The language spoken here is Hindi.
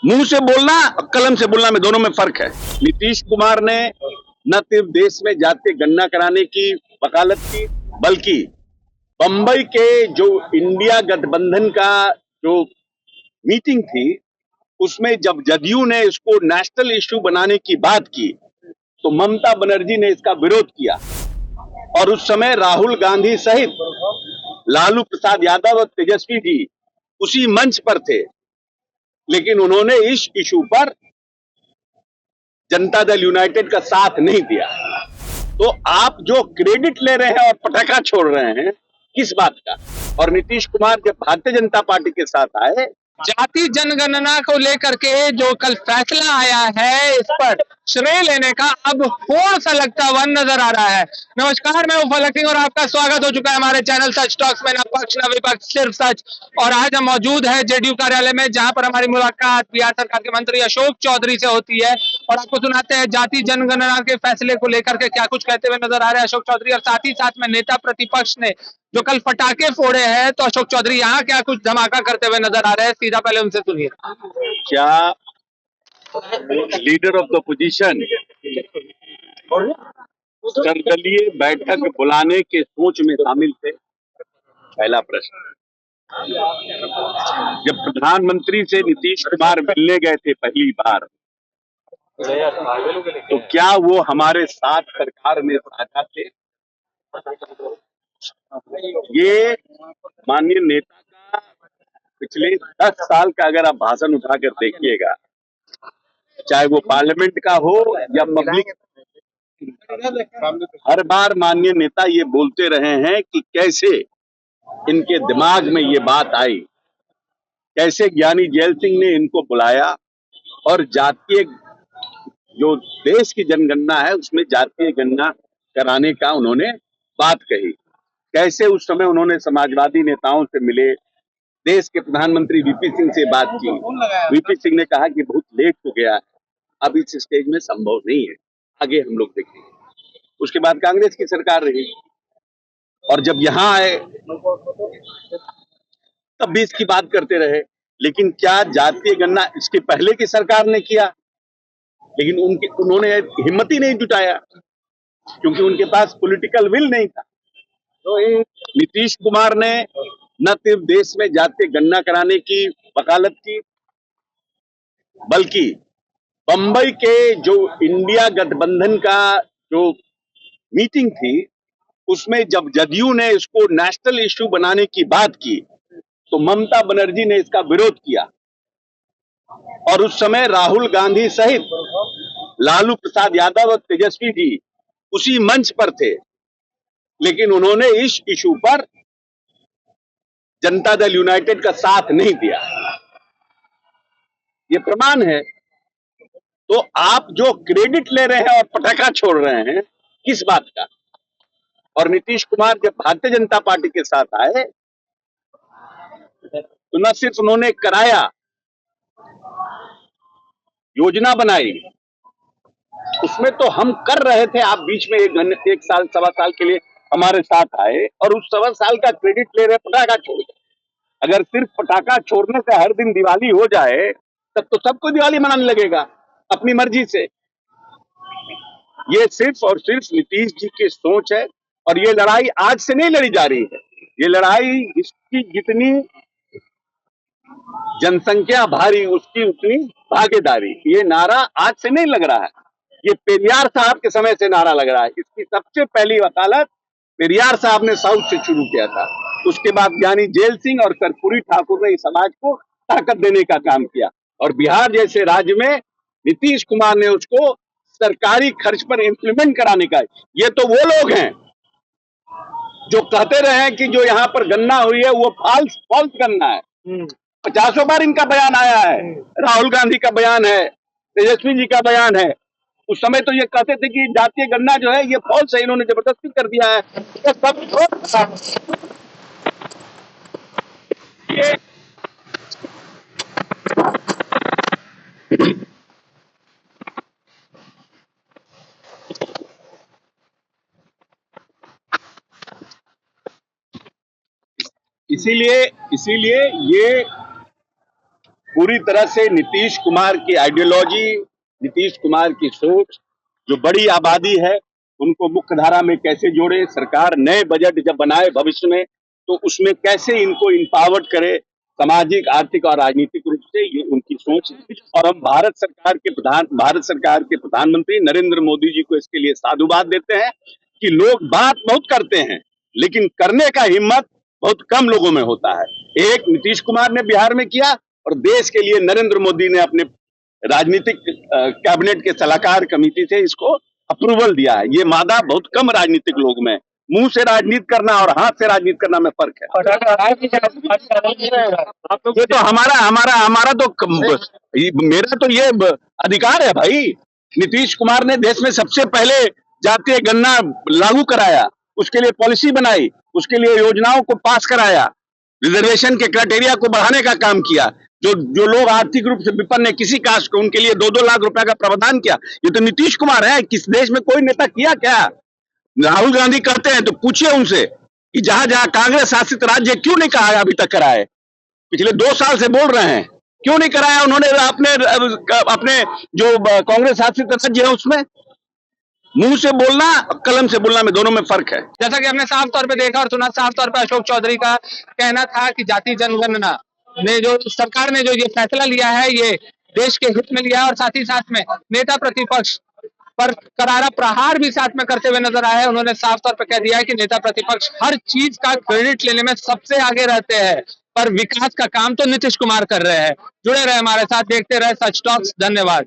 मुंह से बोलना और कलम से बोलना में दोनों में फर्क है। नीतीश कुमार ने न सिर्फ देश में जातीय गणना कराने की वकालत की, बल्कि बंबई के जो इंडिया गठबंधन का जो मीटिंग थी, उसमें जब जदयू ने इसको नेशनल इश्यू बनाने की बात की, तो ममता बनर्जी ने इसका विरोध किया। और उस समय राहुल गांधी सहित लालू प्रसाद यादव और तेजस्वी जी उसी मंच पर थे, लेकिन उन्होंने इस इशू पर जनता दल यूनाइटेड का साथ नहीं दिया। तो आप जो क्रेडिट ले रहे हैं और पटाखा छोड़ रहे हैं, किस बात का? और नीतीश कुमार जब भारतीय जनता पार्टी के साथ आए, जाति जनगणना को लेकर के जो कल फैसला आया है, इस पर श्रेय लेने का अब थोड़ा सा लगता हुआ नजर आ रहा है। नमस्कार, मैं उफल सिंह और आपका स्वागत हो चुका है हमारे चैनल सच टॉक्स में। न पक्ष न विपक्ष, सिर्फ सच। और आज हम मौजूद है जेडीयू कार्यालय में, जहां पर हमारी मुलाकात बिहार सरकार के मंत्री अशोक चौधरी से होती है और आपको सुनाते हैं जाति जनगणना के फैसले को लेकर के क्या कुछ कहते हुए नजर आ रहे हैं अशोक चौधरी। और साथ ही साथ में नेता प्रतिपक्ष ने जो कल पटाखे फोड़े हैं, तो अशोक चौधरी यहाँ क्या कुछ धमाका करते हुए नजर आ रहे हैं, सीधा पहले उनसे सुनिए। क्या लीडर ऑफ द पोजीशन सर्वदलीय बैठक बुलाने के सोच में शामिल थे? पहला प्रश्न। जब प्रधानमंत्री से नीतीश कुमार मिलने गए थे पहली बार, तो क्या वो हमारे साथ सरकार में साझा थे? ये माननीय नेता का पिछले 10 साल का अगर आप भाषण उठाकर देखिएगा, चाहे वो पार्लियामेंट का हो या पब्लिक, हर बार माननीय नेता ये बोलते रहे हैं कि कैसे इनके दिमाग में ये बात आई, कैसे ज्ञानी जेल सिंह ने इनको बुलाया और जातीय जो देश की जनगणना है उसमें जातीय गणना कराने का उन्होंने बात कही। कैसे उस समय उन्होंने समाजवादी नेताओं से मिले, देश के प्रधानमंत्री वीपी सिंह से बात की। वीपी सिंह ने कहा कि बहुत लेट हो गया है, अब इस स्टेज में संभव नहीं है, आगे हम लोग देखेंगे। उसके बाद कांग्रेस की सरकार रही और जब यहां आए तब भी इसकी बात करते रहे। लेकिन क्या जातीय गणना इसके पहले की सरकार ने किया? लेकिन उन्होंने हिम्मत ही नहीं जुटाया, क्योंकि उनके पास पॉलिटिकल विल नहीं था। तो नीतीश कुमार ने न सिर्फ देश में जातीय गणना कराने की वकालत की, बल्कि बंबई के जो इंडिया गठबंधन का जो मीटिंग थी, उसमें जब जदयू ने इसको नेशनल इश्यू बनाने की बात की, तो ममता बनर्जी ने इसका विरोध किया। और उस समय राहुल गांधी सहित लालू प्रसाद यादव और तेजस्वी जी उसी मंच पर थे, लेकिन उन्होंने इस इशू पर जनता दल यूनाइटेड का साथ नहीं दिया। ये प्रमाण है। तो आप जो क्रेडिट ले रहे हैं और पटाखा छोड़ रहे हैं, किस बात का? और नीतीश कुमार जब भारतीय जनता पार्टी के साथ आए, तो न सिर्फ उन्होंने कराया, योजना बनाई, उसमें तो हम कर रहे थे। आप बीच में एक साल सवा साल के लिए हमारे साथ आए और उस सवा साल का क्रेडिट ले रहे, पटाखा छोड़। अगर सिर्फ पटाखा छोड़ने से हर दिन दिवाली हो जाए, तब तो सबको दिवाली मनाने लगेगा अपनी मर्जी से। ये सिर्फ और सिर्फ नीतीश जी की सोच है। और ये लड़ाई आज से नहीं लड़ी जा रही है, ये लड़ाई जिसकी जितनी जनसंख्या भारी उसकी उतनी भागीदारी। ये नारा आज से नहीं लग रहा है, ये पेरियार साहब के समय से नारा लग रहा है। इसकी सबसे पहली वकालत पेरियार साहब ने साउथ से शुरू किया था। उसके बाद ज्ञानी जेल सिंह और कर्पूरी ठाकुर ने इस समाज को ताकत देने का काम किया। और बिहार जैसे राज्य में नीतीश कुमार ने उसको सरकारी खर्च पर इंप्लीमेंट कराने का। ये तो वो लोग हैं जो कहते रहे कि जो यहाँ पर गन्ना हुई है वो फॉल्स गन्ना है। 50 बार इनका बयान आया है, राहुल गांधी का बयान है, तेजस्वी जी का बयान है। उस समय तो ये कहते थे कि जातीय गन्ना जो है ये फॉल्स है, इन्होंने जबरदस्ती कर दिया है। ये सब ये इसीलिए इसीलिए ये पूरी तरह से नीतीश कुमार की आइडियोलॉजी, नीतीश कुमार की सोच, जो बड़ी आबादी है उनको मुख्य धारा में कैसे जोड़े, सरकार नए बजट जब बनाए भविष्य में तो उसमें कैसे इनको इम्पावर्ड करे सामाजिक, आर्थिक और राजनीतिक रूप से, ये उनकी सोच है। और हम भारत सरकार के प्रधानमंत्री नरेंद्र मोदी जी को इसके लिए साधुवाद देते हैं कि लोग बात बहुत करते हैं लेकिन करने का हिम्मत बहुत कम लोगों में होता है। एक नीतीश कुमार ने बिहार में किया और देश के लिए नरेंद्र मोदी ने अपने राजनीतिक कैबिनेट के सलाहकार कमेटी से इसको अप्रूवल दिया है। ये मादा बहुत कम राजनीतिक लोग में, मुंह से राजनीति करना और हाथ से राजनीति करना में फर्क है। ये तो हमारा तो मेरा तो ये अधिकार है भाई। नीतीश कुमार ने देश में सबसे पहले जातीय गणना लागू कराया, उसके लिए पॉलिसी बनाई, उसके लिए योजनाओं को पास कराया, रिजर्वेशन के क्राइटेरिया को बढ़ाने का काम किया। जो लोग आर्थिक रूप से विपन्न है किसी कास्ट को, उनके लिए 2-2 लाख रुपए का प्रावधान किया। ये तो नीतीश कुमार है। किस देश में कोई नेता किया क्या? राहुल गांधी कहते हैं तो पूछिए उनसे कि जहां जहां कांग्रेस शासित राज्य क्यों नहीं कहा अभी तक कराए। पिछले 2 साल से बोल रहे हैं, क्यों नहीं कराया उन्होंने? अपने जो कांग्रेस शासित राज्य है उसमें मुंह से बोलना और कलम से बोलना में दोनों में फर्क है। जैसा कि हमने साफ तौर पे देखा और सुना, साफ तौर पे अशोक चौधरी का कहना था कि जाति जनगणना ने जो सरकार ने जो ये फैसला लिया है ये देश के हित में लिया है और साथ ही साथ में नेता प्रतिपक्ष पर करारा प्रहार भी साथ में करते हुए नजर आए। उन्होंने साफ तौर पर कह दिया है कि नेता प्रतिपक्ष हर चीज का क्रेडिट लेने में सबसे आगे रहते हैं, पर विकास का काम तो नीतीश कुमार कर रहे हैं। जुड़े रहे हमारे साथ, देखते रहे सच टॉक्स। धन्यवाद।